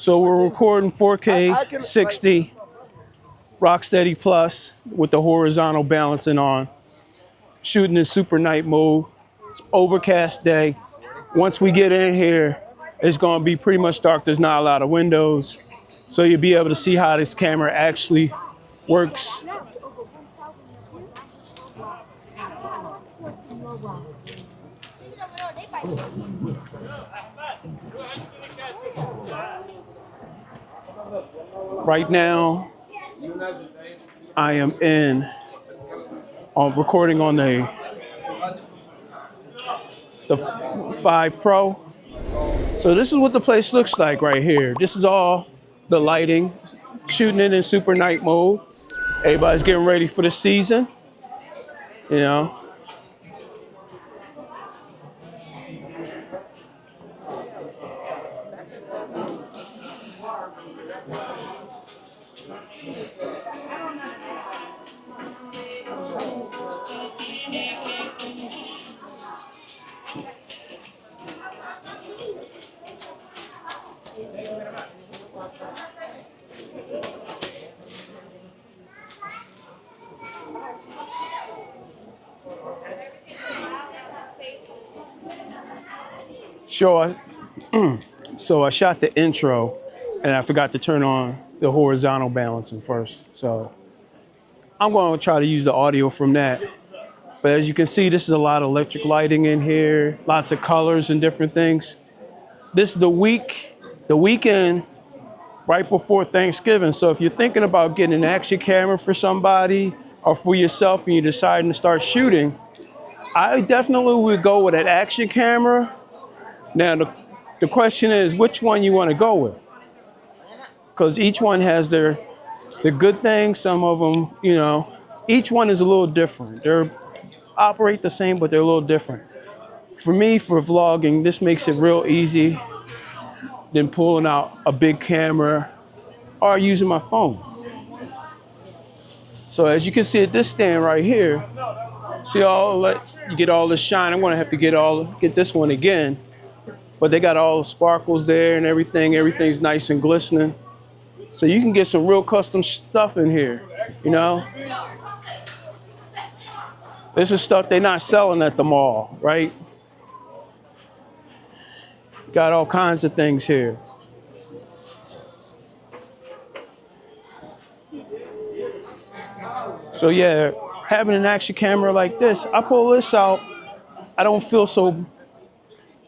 So we're recording 4K 60 Rocksteady Plus with the horizontal balancing on. Shooting in super night mode. It's overcast day. Once we get in here, it's going to be pretty much dark. There's not a lot of windows. So you'll be able to see how this camera actually works. Right now, I am recording on the 5 Pro. So this is what the place looks like right here. This is all the lighting, shooting it in super night mode. Everybody's getting ready for the season, you know. So I shot the intro and I forgot to turn on the horizontal balancing first. So I'm going to try to use the audio from that. But as you can see, this is a lot of electric lighting in here, lots of colors and different things. This is the weekend right before Thanksgiving. So if you're thinking about getting an action camera for somebody or for yourself and you're deciding to start shooting, I definitely would go with an action camera. Now, the question is which one you want to go with, because each one has their good things. Some of them, you know, each one is a little different. They operate the same, but they're a little different. For me, for vlogging, this makes it real easy than pulling out a big camera or using my phone. So as you can see at this stand right here, see you get all this shine. I'm gonna have to get this one again. But they got all the sparkles there and everything. Everything's nice and glistening. So you can get some real custom stuff in here, you know? This is stuff they're not selling at the mall, right? Got all kinds of things here. So yeah, having an action camera like this, I pull this out, I don't feel so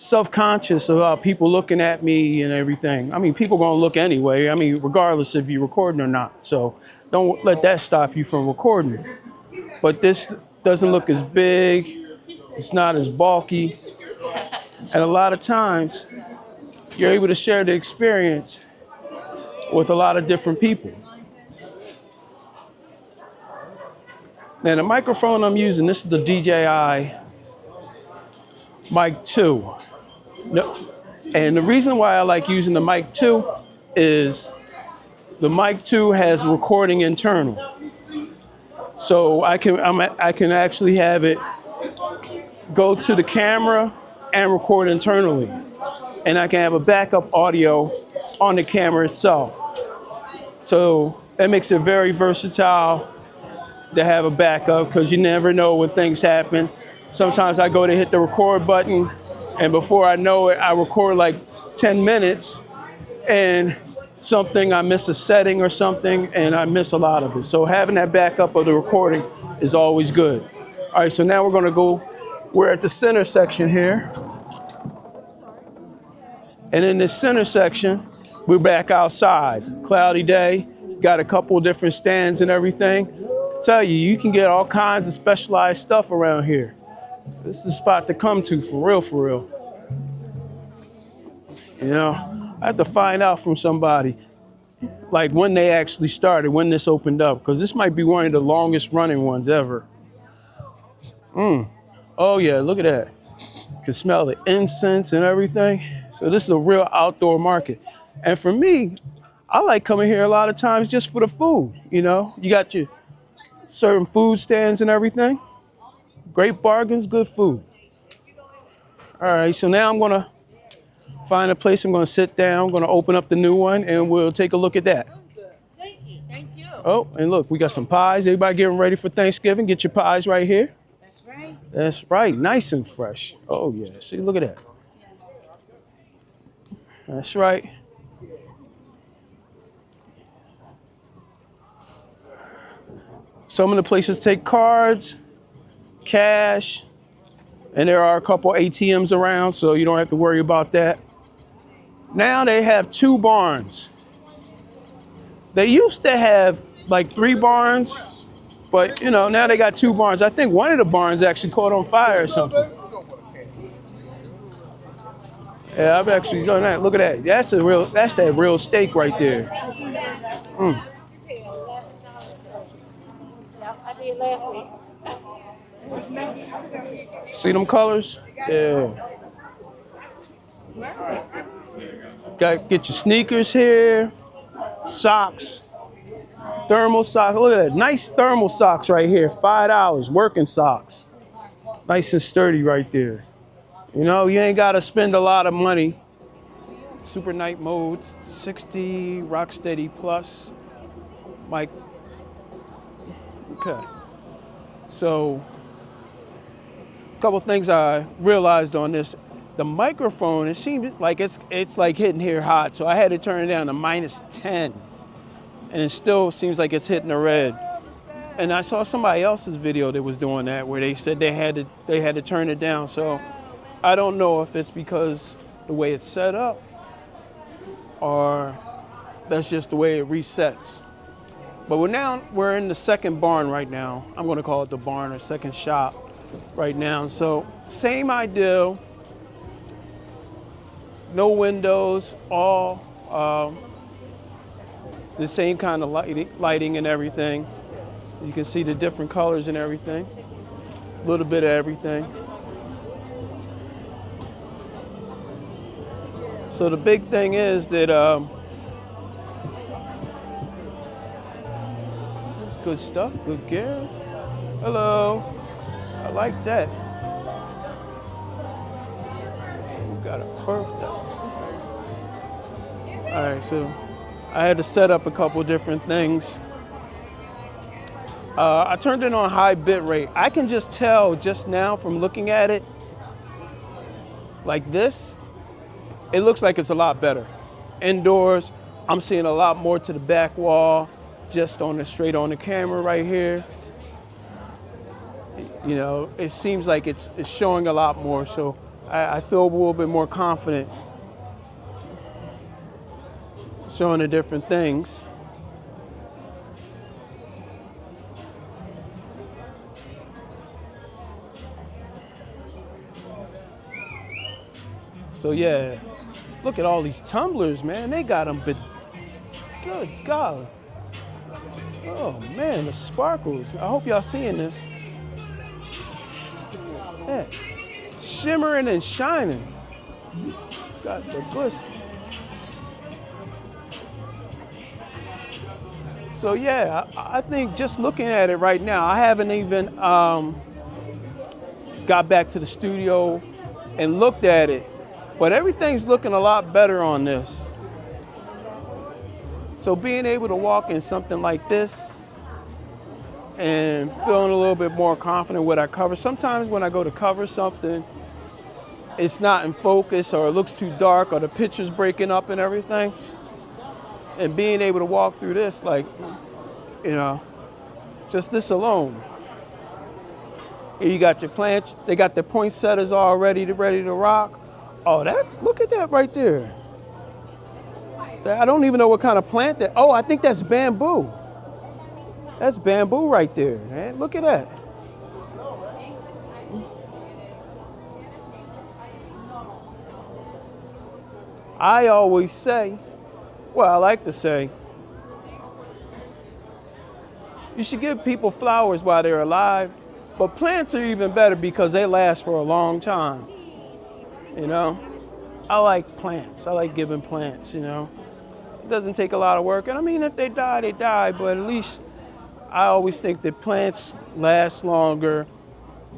self-conscious about people looking at me and everything. I mean, people are gonna look anyway. I mean, regardless if you're recording or not. So don't let that stop you from recording. But this doesn't look as big. It's not as bulky. And a lot of times, you're able to share the experience with a lot of different people. Now the microphone I'm using, this is the DJI Mic 2. And the reason why I like using the Mic 2 is the Mic 2 has recording internal. So I can actually have it go to the camera and record internally. And I can have a backup audio on the camera itself. So that makes it very versatile to have a backup, because you never know when things happen. Sometimes I go to hit the record button, and before I know it, I record like 10 minutes and I miss a setting or something, and I miss a lot of it. So having that backup of the recording is always good. All right, so now we're at the center section here. And in this center section, we're back outside. Cloudy day, got a couple different stands and everything. Tell you, you can get all kinds of specialized stuff around here. This is the spot to come to, for real. You know, I have to find out from somebody, like when they actually started, when this opened up, because this might be one of the longest running ones ever. Oh yeah, look at that. You can smell the incense and everything. So this is a real outdoor market. And for me, I like coming here a lot of times just for the food, you know? You got your certain food stands and everything. Great bargains, good food. All right, so now I'm gonna find a place. I'm going to sit down. I'm going to open up the new one, and we'll take a look at that. Thank you. Thank you. Oh, and look, we got some pies. Everybody getting ready for Thanksgiving. Get your pies right here. That's right. That's right. Nice and fresh. Oh, yeah. See, look at that. That's right. Some of the places take cards, cash, and there are a couple ATMs around, so you don't have to worry about that. Now they have 2 barns. They used to have like 3 barns, but you know, now they got 2 barns. I think one of the barns actually caught on fire or something. Yeah, I've actually done that. Look at that. That's that real steak right there. Mm. I did last week. See them colors? Yeah. Get your sneakers here, socks, thermal socks. Look at that, nice thermal socks right here, $5, working socks. Nice and sturdy right there. You know, you ain't gotta spend a lot of money. Super night modes, 60, rock steady plus. Mic. Okay. So, a couple things I realized on this. The microphone, it seems like it's like hitting here hot, so I had to turn it down to -10, and it still seems like it's hitting the red. And I saw somebody else's video that was doing that, where they said they had to turn it down. So I don't know if it's because the way it's set up, or that's just the way it resets. But we're in the second barn right now. I'm going to call it the barn or second shop right now. So same idea. No windows, all the same kind of lighting and everything. You can see the different colors and everything. A little bit of everything. So the big thing is that it's good stuff, good gear. Hello, I like that. We got a birthday. All right, so I had to set up a couple different things. I turned it on high bit rate. I can just tell just now from looking at it like this, it looks like it's a lot better. Indoors, I'm seeing a lot more to the back wall, just straight on the camera right here. You know, it seems like it's showing a lot more, so I feel a little bit more confident showing the different things. So yeah, look at all these tumblers, man. They got them, but good God. Oh man, the sparkles. I hope y'all seeing this. Yeah. Shimmering and shining. It's got the glisten. So yeah, I think just looking at it right now, I haven't even got back to the studio and looked at it, but everything's looking a lot better on this. So being able to walk in something like this and feeling a little bit more confident with I cover. Sometimes when I go to cover something, it's not in focus or it looks too dark or the picture's breaking up and everything. And being able to walk through this, like, you know, just this alone. Here you got your plants. They got the poinsettias all ready to rock. Oh, look at that right there. I don't even know what kind of plant that. Oh, I think that's bamboo. That's bamboo right there, man. Look at that. I always say, well, I like to say, you should give people flowers while they're alive, but plants are even better because they last for a long time. You know, I like plants. I like giving plants, you know. It doesn't take a lot of work. And I mean, if they die, they die, but at least I always think that plants last longer.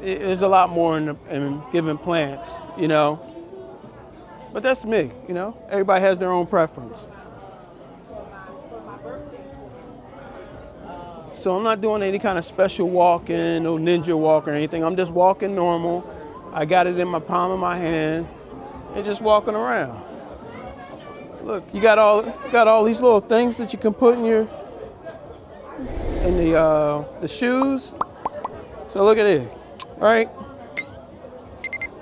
There's a lot more in giving plants, you know. But that's me, you know? Everybody has their own preference. So I'm not doing any kind of special walking, no ninja walk or anything. I'm just walking normal. I got it in my palm of my hand and just walking around. Look, you got all these little things that you can put in the shoes. So look at it, right?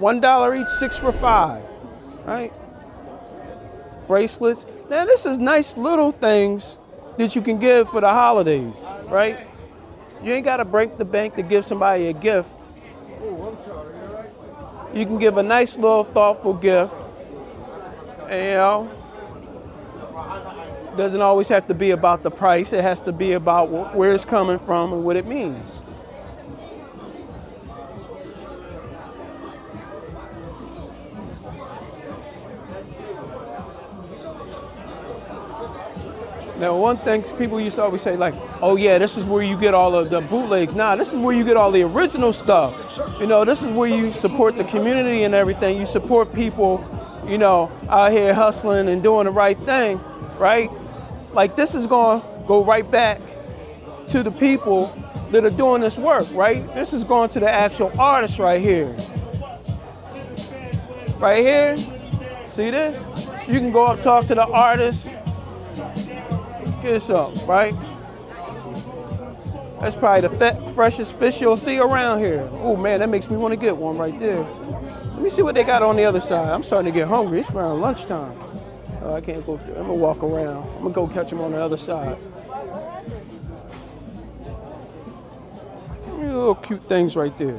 $1 each, 6 for $5, right? Bracelets. Now this is nice little things that you can give for the holidays, right? You ain't gotta break the bank to give somebody a gift. You can give a nice little thoughtful gift. And, you know, doesn't always have to be about the price. It has to be about where it's coming from and what it means. Now, one thing people used to always say, like, oh yeah, this is where you get all of the bootlegs. Nah, this is where you get all the original stuff. You know, this is where you support the community and everything. You support people, you know, out here hustling and doing the right thing, right? Like, this is gonna go right back to the people that are doing this work, right? This is going to the actual artists right here. Right here, see this? You can go up, talk to the artists. Get this up, right? That's probably the freshest fish you'll see around here. Oh man, that makes me want to get one right there. Let me see what they got on the other side. I'm starting to get hungry. It's around lunchtime. Oh, I can't go through. I'm gonna walk around. I'm gonna go catch them on the other side. Little cute things right there.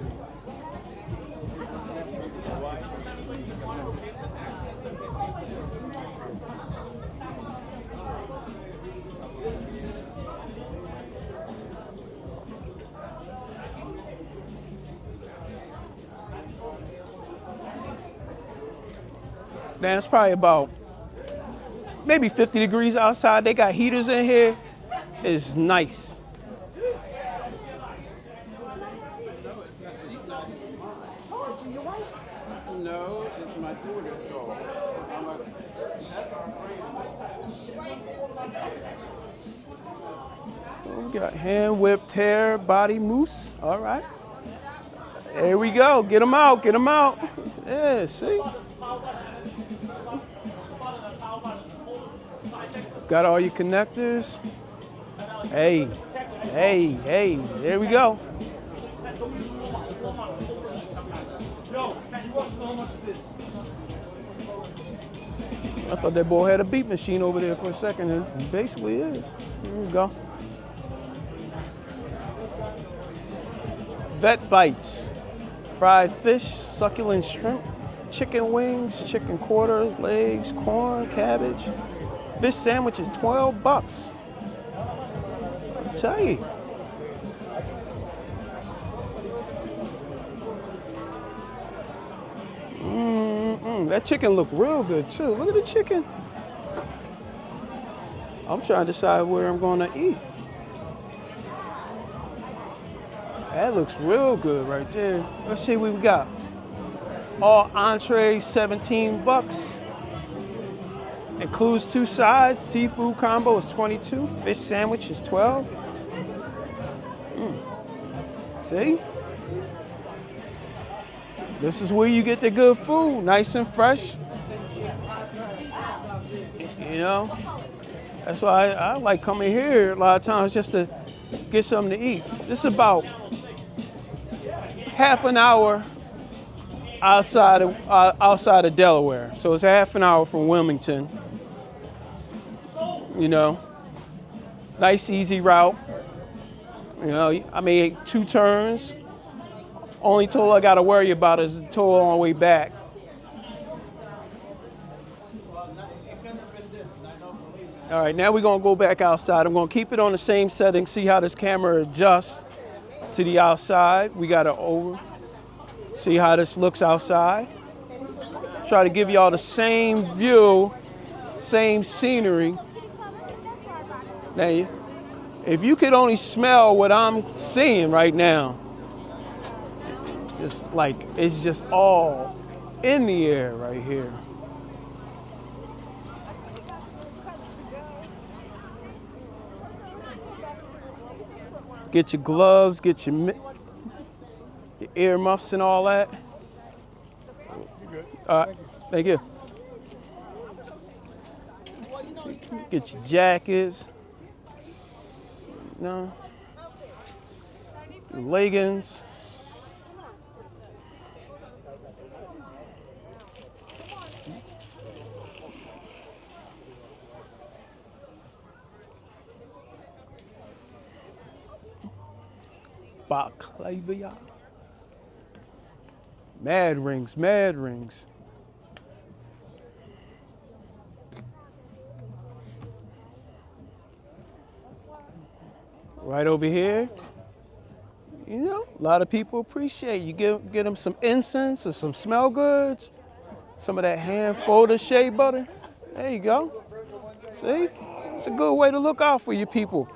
Now it's probably about maybe 50 degrees outside. They got heaters in here. It's nice. No, it's my daughter's dog. We got hand whipped hair, body mousse. All right. There we go. Get them out. Get them out. Yeah, see? Got all your connectors. Hey, hey, hey. There we go. I thought that boy had a beat machine over there for a second, and it basically is. Here we go. Vet bites, fried fish, succulent shrimp, chicken wings, chicken quarters, legs, corn, cabbage. Fish sandwich is $12. I tell you. That chicken look real good too. Look at the chicken. I'm trying to decide where I'm going to eat. That looks real good right there. Let's see what we got. All entrees, $17. Includes 2 sides. Seafood combo is $22. Fish sandwich is $12. See? This is where you get the good food, nice and fresh. You know? That's why I like coming here a lot of times just to get something to eat. This is about half an hour outside of Delaware. So it's half an hour from Wilmington. You know, nice easy route. You know, I made 2 turns. Only toll I gotta worry about is the toll on the way back. All right, now we're gonna go back outside. I'm gonna keep it on the same setting, see how this camera adjusts to the outside. We gotta see how this looks outside. Try to give y'all the same view, same scenery. Now, if you could only smell what I'm seeing right now, just like it's just all in the air right here. Get your gloves, get your earmuffs and all that. All right, thank you. Get your jackets, no, your leggings. Baklava. Mad rings, mad rings. Right over here, you know, a lot of people appreciate you. Get them some incense or some smell goods, some of that hand folded shea butter. There you go. See, it's a good way to look out for your people.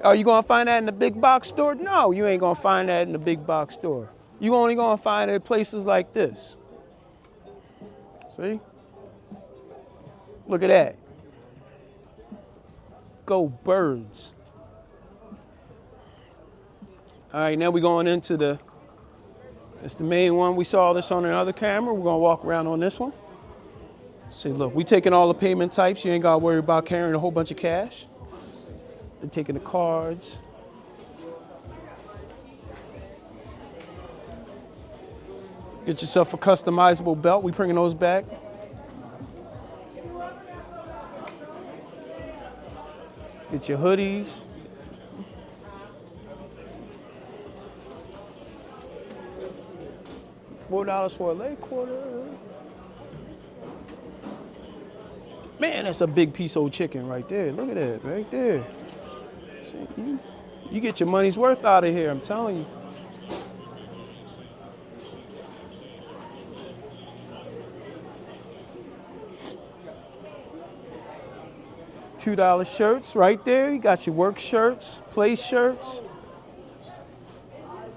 Are you gonna find that in the big box store? No, you ain't gonna find that in the big box store. You only gonna find it at places like this. See? Look at that. Go birds. All right, now we're going into it's the main one. We saw this on another camera. We're gonna walk around on this one. See, look, we taking all the payment types. You ain't gotta worry about carrying a whole bunch of cash. They're taking the cards. Get yourself a customizable belt. We bringing those back. Get your hoodies. $4 for a leg quarter. Man, that's a big piece of chicken right there. Look at that, right there. See, you get your money's worth out of here, I'm telling you. $2 shirts right there. You got your work shirts, play shirts,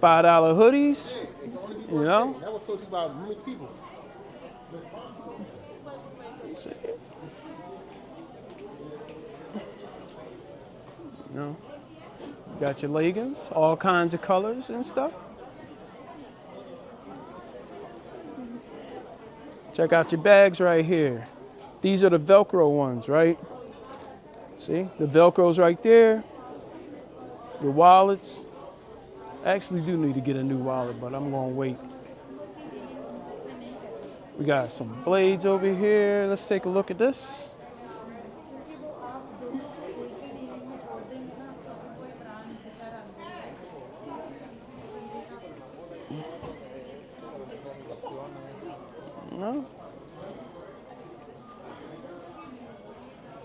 $5 hoodies. You know? That was talking about many people. You know? Got your leggings, all kinds of colors and stuff. Check out your bags right here. These are the Velcro ones, right? See, the Velcro's right there. Your wallets. I actually do need to get a new wallet, but I'm gonna wait. We got some blades over here. Let's take a look at this. No.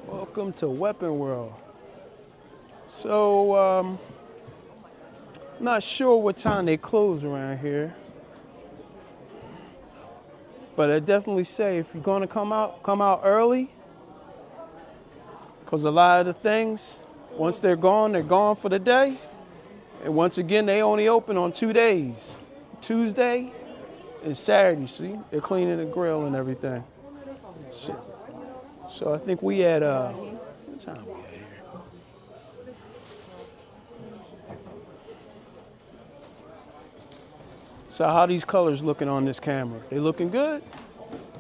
Welcome to Weapon World. So, not sure what time they close around here. But I definitely say if you're gonna come out early. Because a lot of the things, once they're gone for the day. And once again, they only open on 2 days. Tuesday and Saturday, see? They're cleaning the grill and everything. So I think we at, what time we at here? So how these colors looking on this camera? They looking good?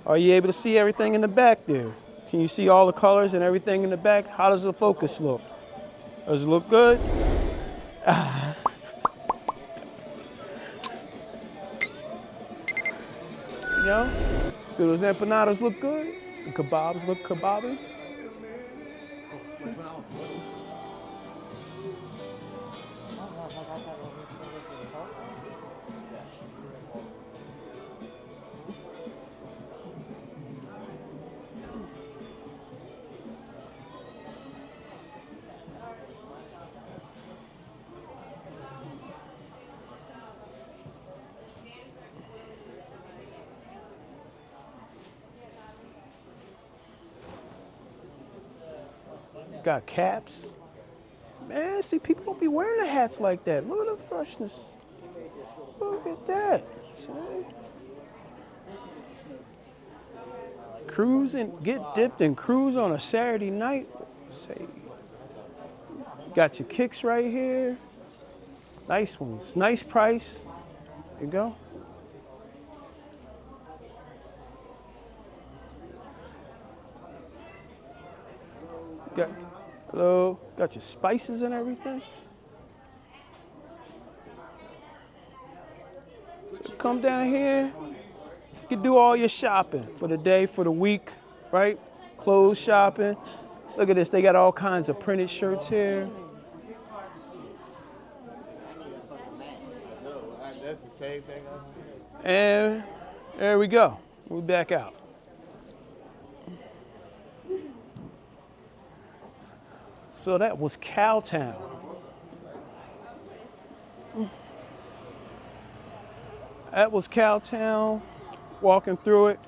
Are you able to see everything in the back there? Can you see all the colors and everything in the back? How does the focus look? Does it look good? You know? Do those empanadas look good? The kebabs look kebabby? Got caps. Man, see, people don't be wearing the hats like that. Look at the freshness. Look at that. See? Cruise and get dipped and cruise on a Saturday night. Say, got your kicks right here. Nice ones. Nice price. There you go. Got, hello. Got your spices and everything. So come down here. You can do all your shopping for the day, for the week, right? Clothes shopping. Look at this. They got all kinds of printed shirts here. That's the same thing. And there we go. We're back out. So that was Cowtown. That was Cowtown, walking through it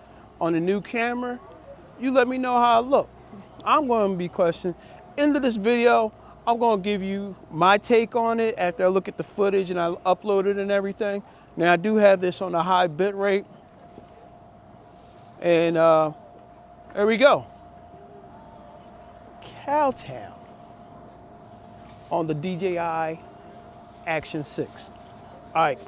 on the new camera. You let me know how I look. I'm going to be questioning. End of this video, I'm going to give you my take on it after I look at the footage and I upload it and everything. Now, I do have this on a high bit rate. And there we go. Cowtown on the DJI Action 6. All right.